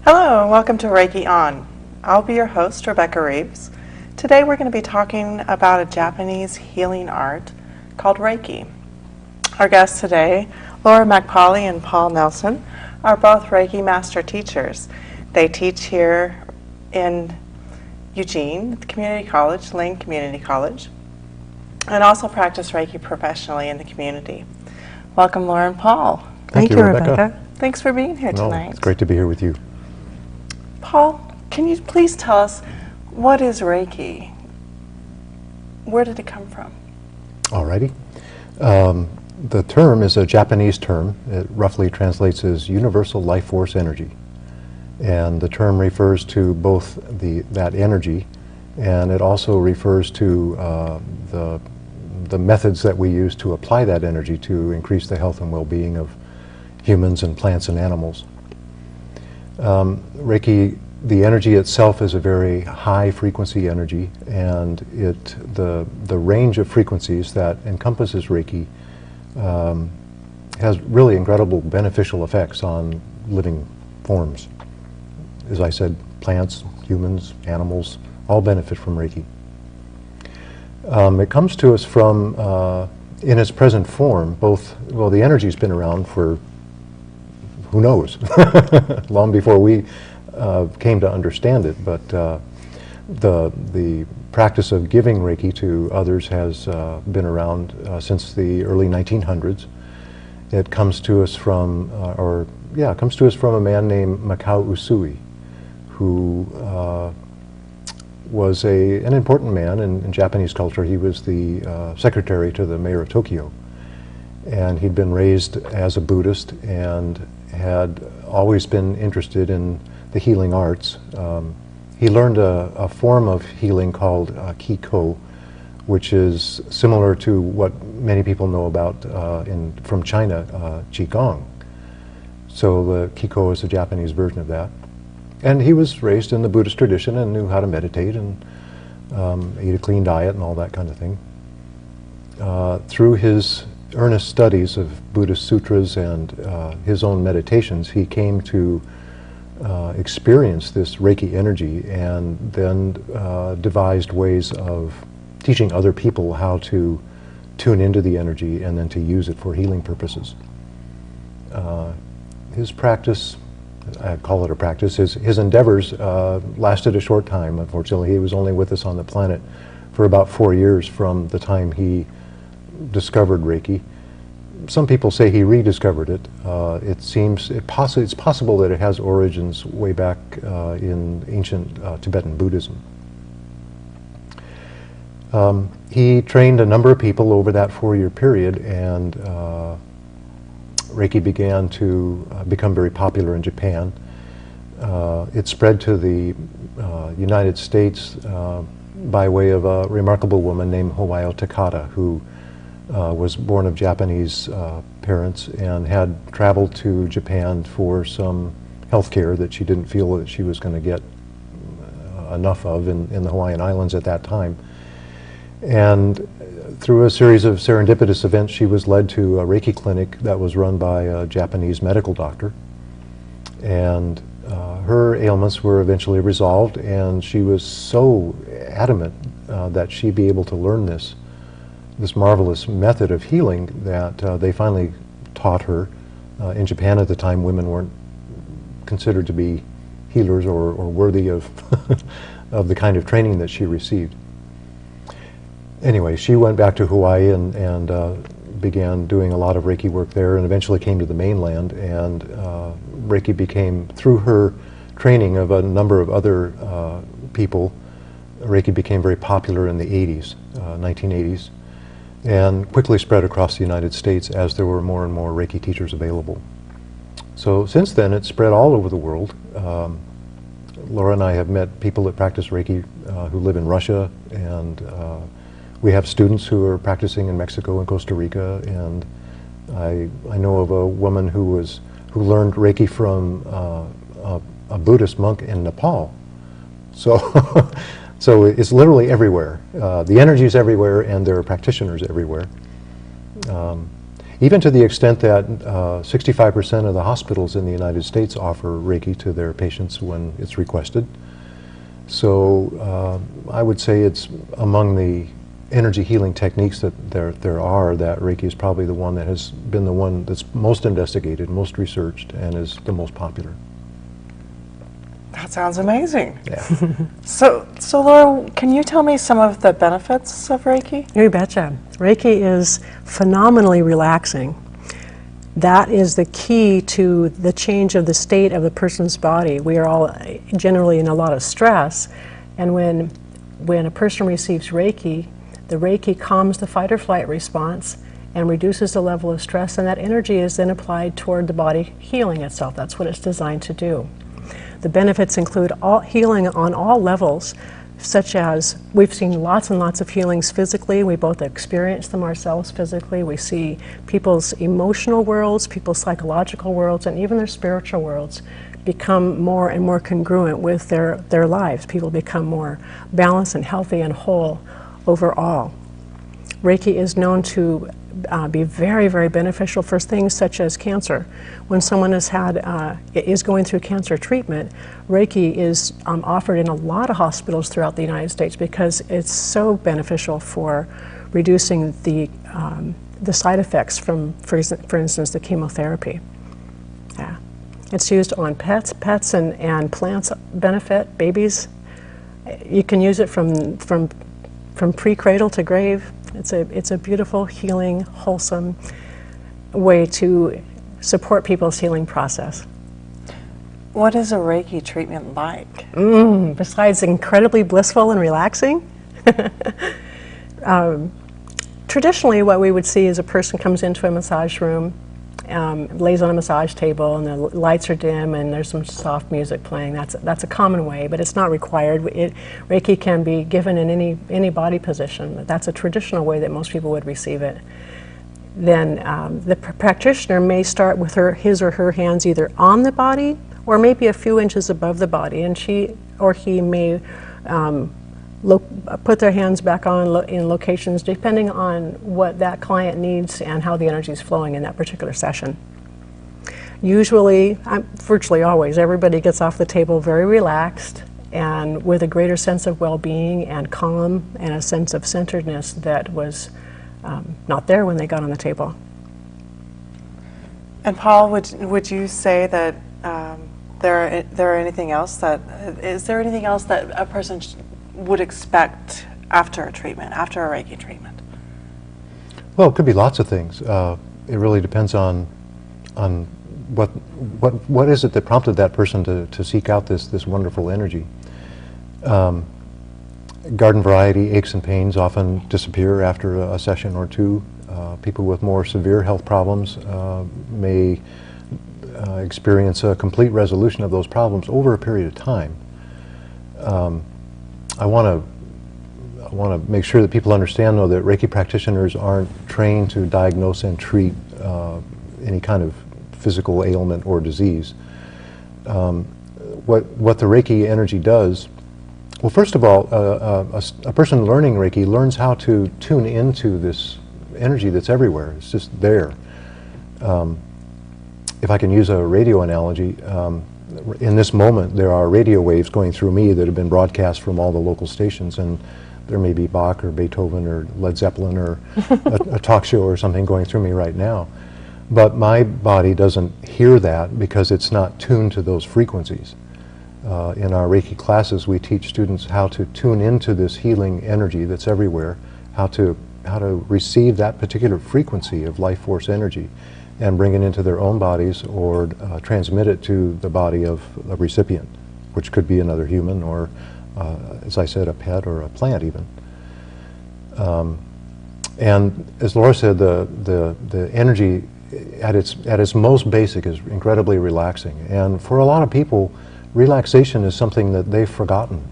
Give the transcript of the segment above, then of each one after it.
Hello and welcome to Reiki On. I'll be your host, Rebecca Reeves. Today we're going to be talking about a Japanese healing art called Reiki. Our guests today, Laura McPauley and Paul Nelson, are both Reiki master teachers. They teach here in Eugene Community College, Lane Community College, and also practice Reiki professionally in the community. Welcome, Laura and Paul. Thank you, Rebecca. Thanks for being here tonight. It's great to be here with you. Paul, can you please tell us, what is Reiki? Where did it come from? Alrighty. The term is a Japanese term. It roughly translates as universal life force energy. And the term refers to both that energy, and it also refers to the methods that we use to apply that energy to increase the health and well-being of humans and plants and animals. Reiki, the energy itself is a very high frequency energy, and the range of frequencies that encompasses Reiki has really incredible beneficial effects on living forms. As I said, plants, humans, animals, all benefit from Reiki. It comes to us from, in its present form, the energy's been around for who knows, long before we came to understand it, but the practice of giving Reiki to others has been around since the early 1900s. It comes to us from, a man named Mikao Usui, who was an important man in Japanese culture. He was the secretary to the mayor of Tokyo, and he'd been raised as a Buddhist and had always been interested in the healing arts. He learned a form of healing called Kiko, which is similar to what many people know about from China, Qigong. So the Kiko is a Japanese version of that. And he was raised in the Buddhist tradition and knew how to meditate and eat a clean diet and all that kind of thing. Through his earnest studies of Buddhist sutras and his own meditations, he came to experience this Reiki energy, and then devised ways of teaching other people how to tune into the energy and then to use it for healing purposes. His practice, I call it a practice, his endeavors lasted a short time. Unfortunately, he was only with us on the planet for about 4 years from the time he discovered Reiki. Some people say he rediscovered it. It's possible that it has origins way back in ancient Tibetan Buddhism. He trained a number of people over that 4-year period, and Reiki began to become very popular in Japan. It spread to the United States by way of a remarkable woman named Hawayo Takata, who was born of Japanese parents and had traveled to Japan for some health care that she didn't feel that she was going to get enough of in the Hawaiian Islands at that time. And through a series of serendipitous events, she was led to a Reiki clinic that was run by a Japanese medical doctor. And her ailments were eventually resolved, and she was so adamant that she be able to learn this marvelous method of healing that they finally taught her. In Japan at the time, women weren't considered to be healers or worthy of, of the kind of training that she received. Anyway, she went back to Hawaii and began doing a lot of Reiki work there, and eventually came to the mainland, and Reiki became, through her training of a number of other people, Reiki became very popular in the 80s, 1980s, and quickly spread across the United States as there were more and more Reiki teachers available. So since then, it's spread all over the world. Laura and I have met people that practice Reiki who live in Russia, and we have students who are practicing in Mexico and Costa Rica, and I know of a woman who learned Reiki from a Buddhist monk in Nepal. So, so it's literally everywhere. The energy is everywhere, and there are practitioners everywhere. even to the extent that 65% of the hospitals in the United States offer Reiki to their patients when it's requested. So I would say it's among the energy healing techniques that there are, that Reiki is probably the one that has been the one that's most investigated, most researched, and is the most popular. That sounds amazing. Yeah. So Laura, can you tell me some of the benefits of Reiki? You betcha. Reiki is phenomenally relaxing. That is the key to the change of the state of the person's body. We are all generally in a lot of stress, and when a person receives Reiki, the Reiki calms the fight or flight response and reduces the level of stress, and that energy is then applied toward the body healing itself. That's what it's designed to do. The benefits include all healing on all levels, such as we've seen lots and lots of healings physically. We both experience them ourselves physically. We see people's emotional worlds, people's psychological worlds, and even their spiritual worlds become more and more congruent with their lives. People become more balanced and healthy and whole overall. Reiki is known to be very, very beneficial for things such as cancer. When someone is going through cancer treatment, Reiki is offered in a lot of hospitals throughout the United States because it's so beneficial for reducing the side effects from, for instance, the chemotherapy. Yeah. It's used on pets and plants benefit, babies. You can use it from pre-cradle to grave. It's a beautiful, healing, wholesome way to support people's healing process. What is a Reiki treatment like? Besides incredibly blissful and relaxing, traditionally what we would see is a person comes into a massage room, lays on a massage table, and the lights are dim and there's some soft music playing. That's a common way, but it's not required. Reiki can be given in any body position. That's a traditional way that most people would receive it. Then the practitioner may start with his or her hands either on the body or maybe a few inches above the body, and she or he may put their hands back on in locations depending on what that client needs and how the energy is flowing in that particular session. Usually, virtually always, everybody gets off the table very relaxed and with a greater sense of well-being and calm and a sense of centeredness that was not there when they got on the table. And Paul, would you say that is there anything else that a person would expect after a treatment, after a Reiki treatment? Well, it could be lots of things. It really depends on what is it that prompted that person to seek out this wonderful energy. Garden variety aches and pains often disappear after a session or two. People with more severe health problems may experience a complete resolution of those problems over a period of time. I want to make sure that people understand, though, that Reiki practitioners aren't trained to diagnose and treat any kind of physical ailment or disease. What the Reiki energy does, well, first of all, a person learning Reiki learns how to tune into this energy that's everywhere. It's just there. If I can use a radio analogy, in this moment there are radio waves going through me that have been broadcast from all the local stations, and there may be Bach or Beethoven or Led Zeppelin or a talk show or something going through me right now. But my body doesn't hear that because it's not tuned to those frequencies. In our Reiki classes, we teach students how to tune into this healing energy that's everywhere, how to receive that particular frequency of life force energy and bring it into their own bodies or transmit it to the body of a recipient, which could be another human or, as I said, a pet or a plant even. And as Laura said, the energy at its most basic is incredibly relaxing. And for a lot of people, relaxation is something that they've forgotten.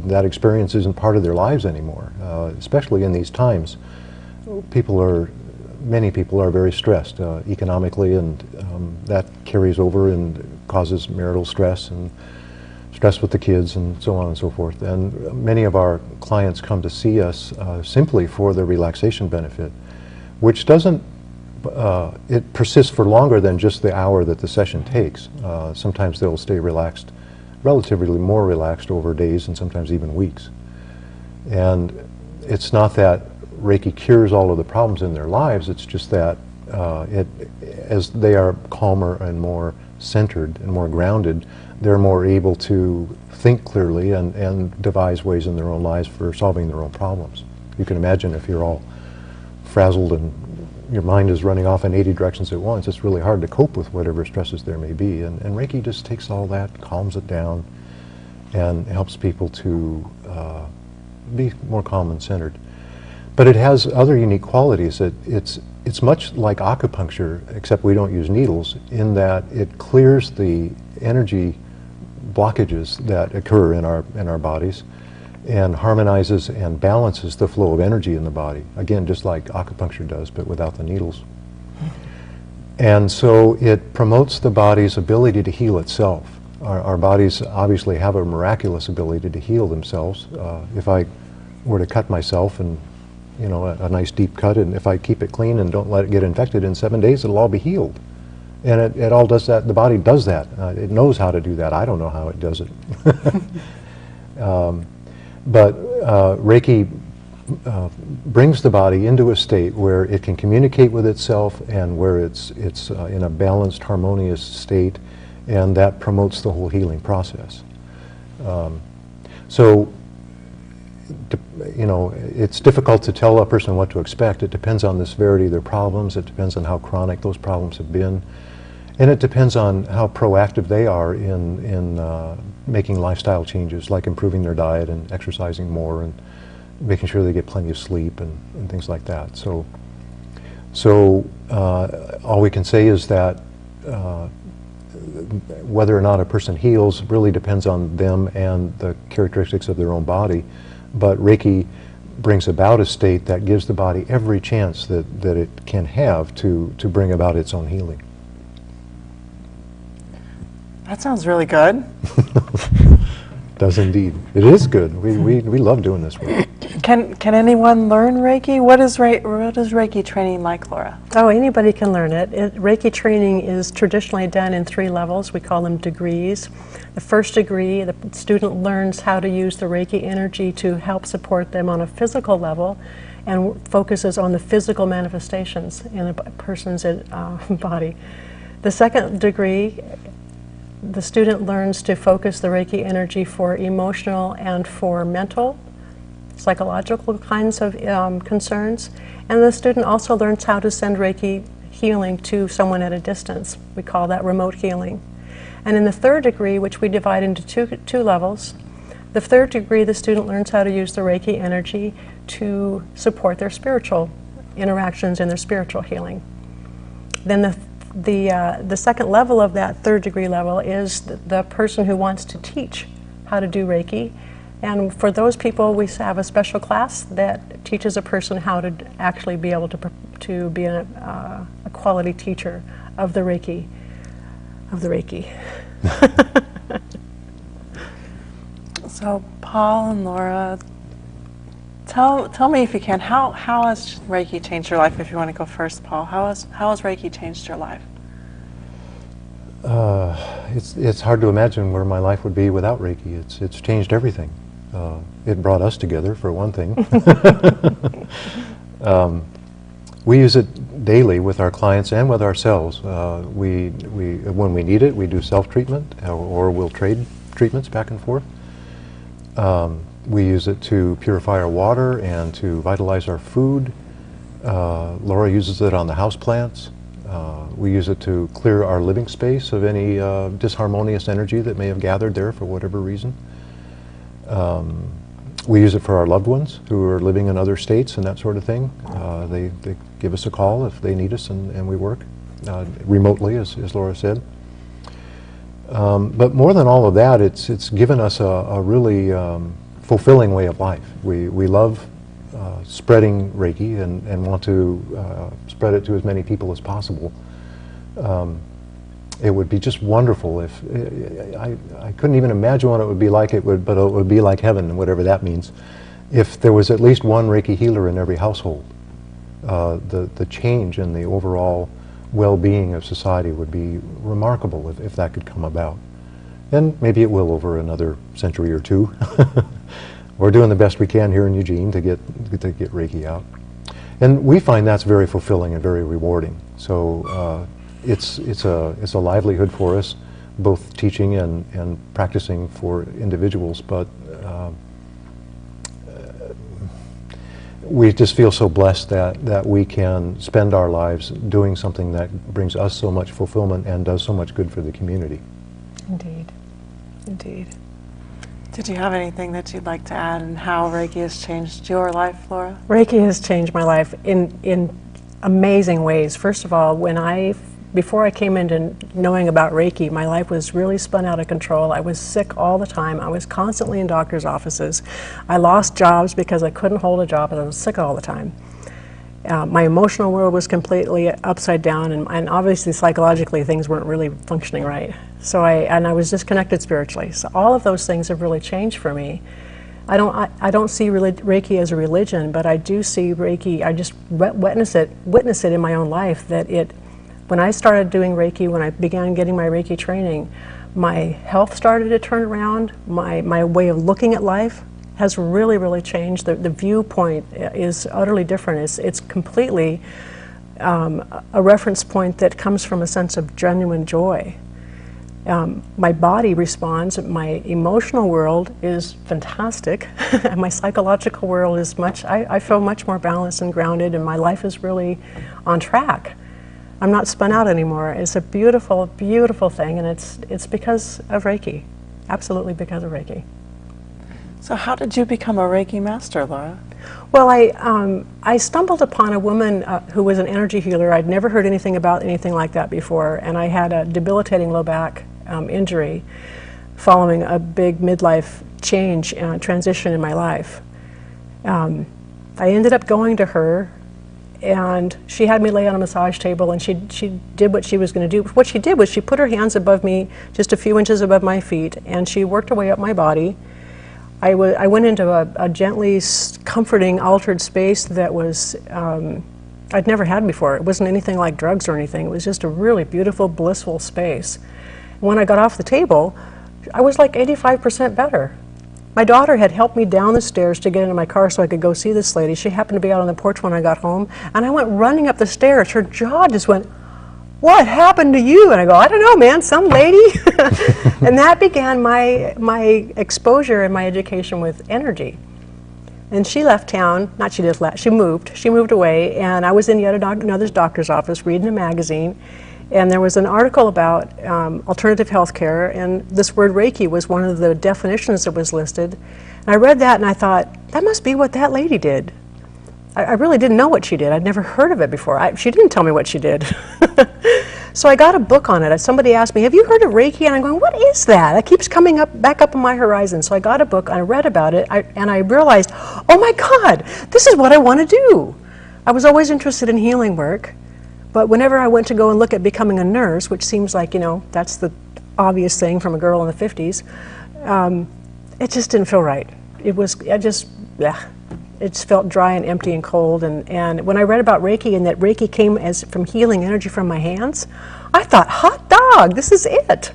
That experience isn't part of their lives anymore, especially in these times. Many people are very stressed economically, and that carries over and causes marital stress and stress with the kids and so on and so forth. And many of our clients come to see us simply for the relaxation benefit, which doesn't it persists for longer than just the hour that the session takes. Sometimes they'll stay relaxed, relatively more relaxed over days and sometimes even weeks. And it's not that Reiki cures all of the problems in their lives, it's just that as they are calmer and more centered and more grounded, they're more able to think clearly and devise ways in their own lives for solving their own problems. You can imagine if you're all frazzled and your mind is running off in 80 directions at once, it's really hard to cope with whatever stresses there may be. And Reiki just takes all that, calms it down, and helps people to be more calm and centered. But it has other unique qualities. It's much like acupuncture, except we don't use needles, in that it clears the energy blockages that occur in our bodies and harmonizes and balances the flow of energy in the body. Again, just like acupuncture does, but without the needles. And so it promotes the body's ability to heal itself. Our bodies obviously have a miraculous ability to heal themselves. If I were to cut myself, and a nice deep cut, and if I keep it clean and don't let it get infected, in 7 days it'll all be healed. And it all does that. The body does that. It knows how to do that. I don't know how it does it. But Reiki brings the body into a state where it can communicate with itself and where it's in a balanced, harmonious state, and that promotes the whole healing process. It's difficult to tell a person what to expect. It depends on the severity of their problems. It depends on how chronic those problems have been. And it depends on how proactive they are in making lifestyle changes, like improving their diet and exercising more and making sure they get plenty of sleep and things like that. So all we can say is that whether or not a person heals really depends on them and the characteristics of their own body. But Reiki brings about a state that gives the body every chance that it can have to bring about its own healing. That sounds really good. Does indeed. It is good. We love doing this work. Can anyone learn Reiki? What is Reiki training like, Laura? Oh, anybody can learn it. Reiki training is traditionally done in 3 levels. We call them degrees. The first degree, the student learns how to use the Reiki energy to help support them on a physical level and focuses on the physical manifestations in a person's body. The second degree, the student learns to focus the Reiki energy for emotional and for mental, psychological kinds of concerns. And the student also learns how to send Reiki healing to someone at a distance. We call that remote healing. And in the third degree, which we divide into two levels, the third degree, the student learns how to use the Reiki energy to support their spiritual interactions and their spiritual healing. Then the second level of that third degree level is the person who wants to teach how to do Reiki. And for those people, we have a special class that teaches a person how to actually be able to be a quality teacher of the Reiki. So Paul and Laura, tell me if you can, how has Reiki changed your life? If you want to go first, Paul, how has Reiki changed your life? It's hard to imagine where my life would be without Reiki. It's changed everything. It brought us together, for one thing. We use it daily with our clients and with ourselves. When we need it, we do self-treatment, or we'll trade treatments back and forth. We use it to purify our water and to vitalize our food. Laura uses it on the house plants. We use it to clear our living space of any disharmonious energy that may have gathered there for whatever reason. We use it for our loved ones who are living in other states and that sort of thing. They give us a call if they need us, and we work remotely, as Laura said. But more than all of that, it's given us a really fulfilling way of life. We love spreading Reiki and want to spread it to as many people as possible. It would be just wonderful if I couldn't even imagine what it would be like. But it would be like heaven, whatever that means, if there was at least one Reiki healer in every household. the change in the overall well-being of society would be remarkable if that could come about. And maybe it will over another century or two. We're doing the best we can here in Eugene to get Reiki out. And we find that's very fulfilling and very rewarding. So it's a livelihood for us, both teaching and practicing for individuals, but we just feel so blessed that we can spend our lives doing something that brings us so much fulfillment and does so much good for the community. Indeed. Indeed. Did you have anything that you'd like to add and how Reiki has changed your life, Laura? Reiki has changed my life in amazing ways. First of all, before I came into knowing about Reiki, my life was really spun out of control. I was sick all the time. I was constantly in doctor's offices. I lost jobs because I couldn't hold a job and I was sick all the time. My emotional world was completely upside down, and obviously psychologically things weren't really functioning right. So I was disconnected spiritually. So all of those things have really changed for me. I don't see Reiki as a religion, but I do see Reiki. I just witness it in my own life. When I started doing Reiki, when I began getting my Reiki training, my health started to turn around. My way of looking at life has really, really changed. The viewpoint is utterly different. It's completely a reference point that comes from a sense of genuine joy. My body responds. My emotional world is fantastic. And my psychological world is I feel much more balanced and grounded, and my life is really on track. I'm not spun out anymore. It's a beautiful, beautiful thing, and it's because of Reiki. Absolutely because of Reiki. So how did you become a Reiki master, Laura? Well, I stumbled upon a woman who was an energy healer. I'd never heard anything about anything like that before, and I had a debilitating low back injury following a big midlife change and transition in my life. I ended up going to her, and she had me lay on a massage table, and she did what she was going to do. What she did was she put her hands above me, just a few inches above my feet, and she worked her way up my body. I went into a gently comforting, altered space that was I'd never had before. It wasn't anything like drugs or anything. It was just a really beautiful, blissful space. When I got off the table, I was like 85% better. My daughter had helped me down the stairs to get into my car so I could go see this lady. She happened to be out on the porch when I got home, and I went running up the stairs. Her jaw just went, "What happened to you?" And I go, "I don't know, man, some lady." And that began my exposure and my education with energy. And she left town, not she just left, she moved away, and I was in yet another doctor's office reading a magazine, and there was an article about alternative health care, and this word Reiki was one of the definitions that was listed. And I read that and I thought, that must be what that lady did. I really didn't know what she did. I'd never heard of it before. She didn't tell me what she did. So I got a book on it. Somebody asked me, "Have you heard of Reiki?" And I'm going, "What is that? That keeps coming back up on my horizon." So I got a book, I read about it, and I realized, oh my God, this is what I want to do. I was always interested in healing work, but whenever I went to go and look at becoming a nurse, which seems like, that's the obvious thing from a girl in the 50s, it just didn't feel right. It just felt dry and empty and cold, and when I read about Reiki and that Reiki came from healing energy from my hands, I thought, hot dog, this is it.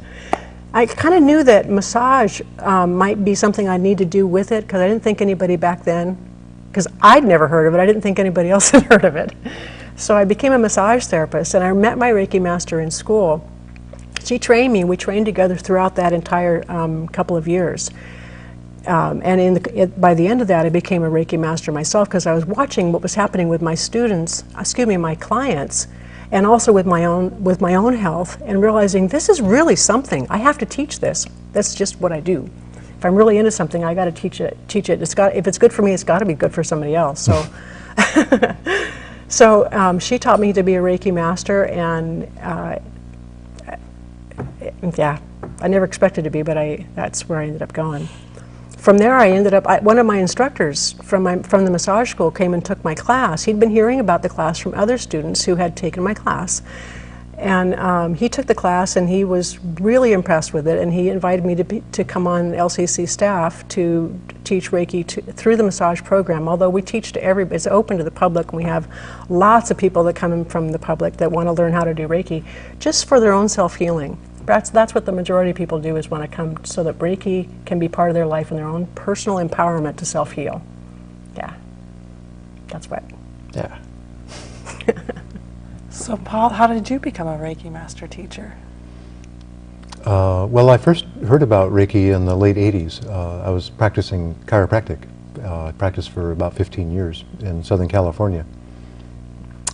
I kind of knew that massage might be something I need to do with it, because I didn't think anybody back then, because I'd never heard of it, I didn't think anybody else had heard of it. So I became a massage therapist, and I met my Reiki master in school. She trained me. We trained together throughout that entire couple of years. And by the end of that, I became a Reiki master myself, because I was watching what was happening with my my clients, and also with my own health, and realizing this is really something. I have to teach this. That's just what I do. If I'm really into something, I got to teach it. If it's good for me, it's got to be good for somebody else. So, she taught me to be a Reiki master, and yeah, I never expected to be, but that's where I ended up going. From there, I ended up, one of my instructors from the massage school came and took my class. He'd been hearing about the class from other students who had taken my class. And he took the class and he was really impressed with it, and he invited me to come on LCC staff to teach Reiki through the massage program. Although we teach to everybody, it's open to the public, and we have lots of people that come in from the public that want to learn how to do Reiki just for their own self-healing. That's what the majority of people do, is want to come so that Reiki can be part of their life and their own personal empowerment to self-heal. Yeah, that's what. Yeah. So Paul, how did you become a Reiki master teacher? Well, I first heard about Reiki in the late 80s. I was practicing chiropractic. I practiced for about 15 years in Southern California.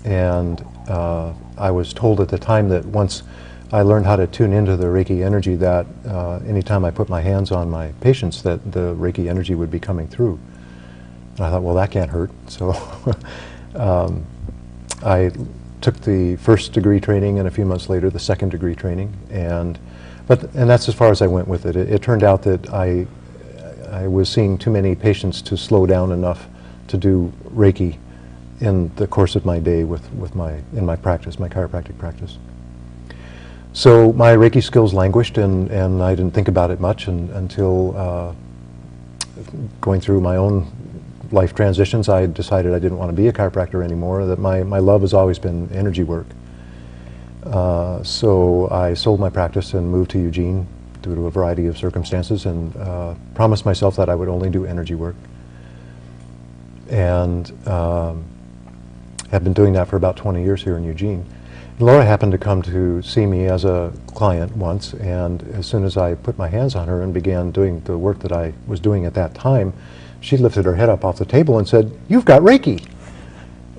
And I was told at the time that once I learned how to tune into the Reiki energy, that anytime I put my hands on my patients, that the Reiki energy would be coming through. And I thought, well, that can't hurt. So I took the first degree training, and a few months later the second degree training, and that's as far as I went with it. It turned out that I was seeing too many patients to slow down enough to do Reiki in the course of my day in my practice, my chiropractic practice. So my Reiki skills languished, and I didn't think about it much until going through my own life transitions. I decided I didn't want to be a chiropractor anymore, that my love has always been energy work. So I sold my practice and moved to Eugene due to a variety of circumstances, and promised myself that I would only do energy work. And have been doing that for about 20 years here in Eugene. Laura happened to come to see me as a client once, and as soon as I put my hands on her and began doing the work that I was doing at that time, she lifted her head up off the table and said, "You've got Reiki."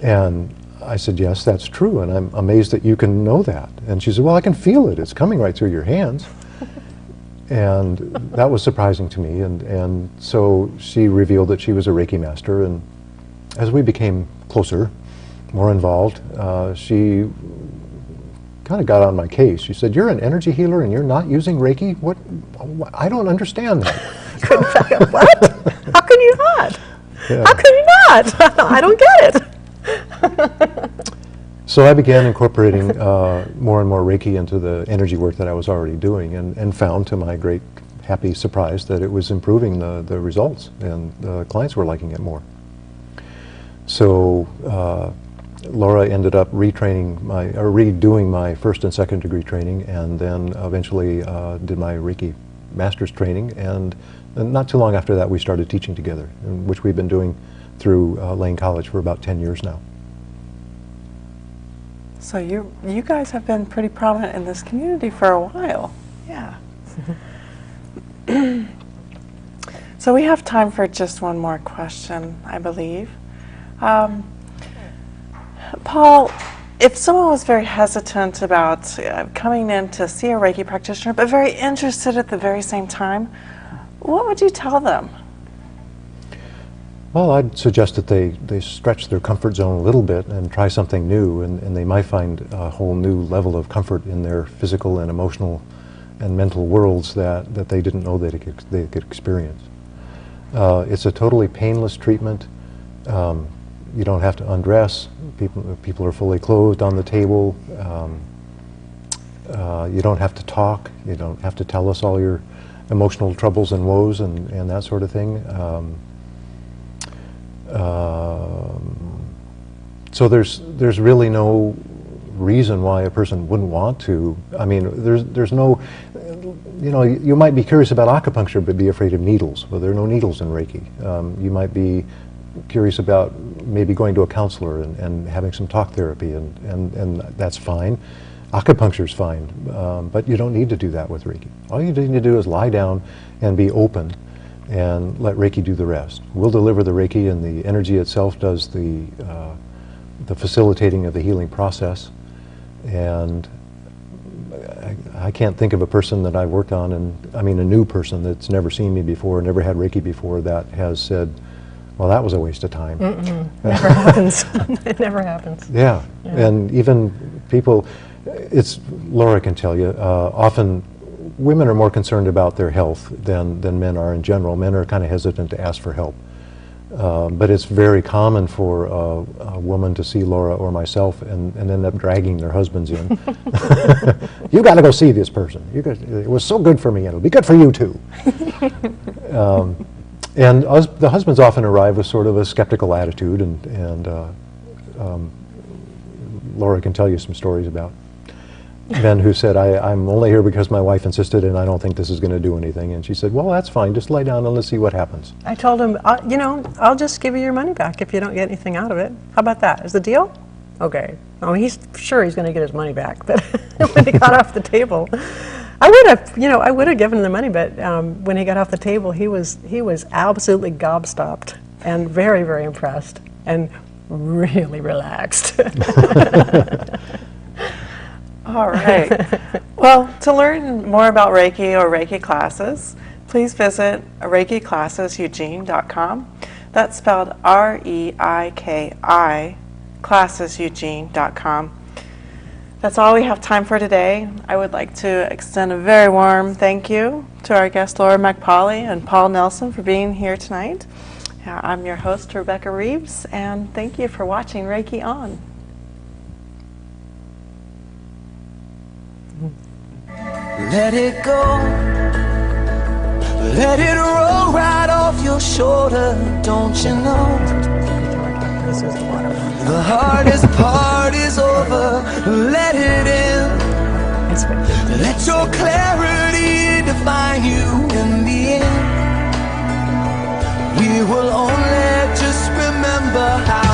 And I said, "Yes, that's true, and I'm amazed that you can know that." And she said, "Well, I can feel it. It's coming right through your hands." And that was surprising to me, and so she revealed that she was a Reiki master, and as we became closer, more involved, she kind of got on my case. She said, "You're an energy healer and you're not using Reiki? What? I don't understand that." What? How can you not? Yeah. How can you not? I don't get it. So I began incorporating more and more Reiki into the energy work that I was already doing, and found, to my great happy surprise, that it was improving the results, and the clients were liking it more. So Laura ended up redoing my first and second degree training, and then eventually did my Reiki master's training, and not too long after that we started teaching together, which we've been doing through Lane College for about 10 years now. So you guys have been pretty prominent in this community for a while. Yeah. So we have time for just one more question, I believe. Paul, if someone was very hesitant about coming in to see a Reiki practitioner, but very interested at the very same time, what would you tell them? Well, I'd suggest that they stretch their comfort zone a little bit and try something new, and they might find a whole new level of comfort in their physical and emotional and mental worlds that they didn't know they could experience. It's a totally painless treatment. You don't have to undress. People are fully clothed on the table. You don't have to talk. You don't have to tell us all your emotional troubles and woes and that sort of thing. So there's really no reason why a person wouldn't want to. I mean, there's no, you might be curious about acupuncture but be afraid of needles. Well, there are no needles in Reiki. You might be curious about maybe going to a counselor and having some talk therapy, and that's fine. Acupuncture's fine, but you don't need to do that with Reiki. All you need to do is lie down and be open and let Reiki do the rest. We'll deliver the Reiki, and the energy itself does the facilitating of the healing process. And I can't think of a person that I've worked on, and I mean a new person that's never seen me before, never had Reiki before, that has said, "Well, that was a waste of time." Never happens. It never happens. Yeah, and even people, Laura can tell you, often women are more concerned about their health than men are in general. Men are kind of hesitant to ask for help. But it's very common for a woman to see Laura or myself and end up dragging their husbands in. You got to go see this person. It was so good for me, and it'll be good for you too. And the husbands often arrive with sort of a skeptical attitude, and Laura can tell you some stories about men who said, I'm only here because my wife insisted and I don't think this is going to do anything. And she said, well, that's fine, just lay down and let's see what happens. I told him, I'll just give you your money back if you don't get anything out of it. How about that? Is the deal? Okay. Oh, he's sure he's going to get his money back, but when he got off the table, I would have given him the money, but when he got off the table, he was absolutely gobstopped and very, very impressed and really relaxed. All right. Well, to learn more about Reiki or Reiki classes, please visit ReikiClassesEugene.com. That's spelled REIKI, ClassesEugene.com. That's all we have time for today. I would like to extend a very warm thank you to our guests Laura McPauley and Paul Nelson for being here tonight. I'm your host, Rebecca Reeves, and thank you for watching Reiki On. Let it go, let it roll right off your shoulder, don't you know? The hardest part is over, let it in. Let your clarity define you in the end. We will only just remember how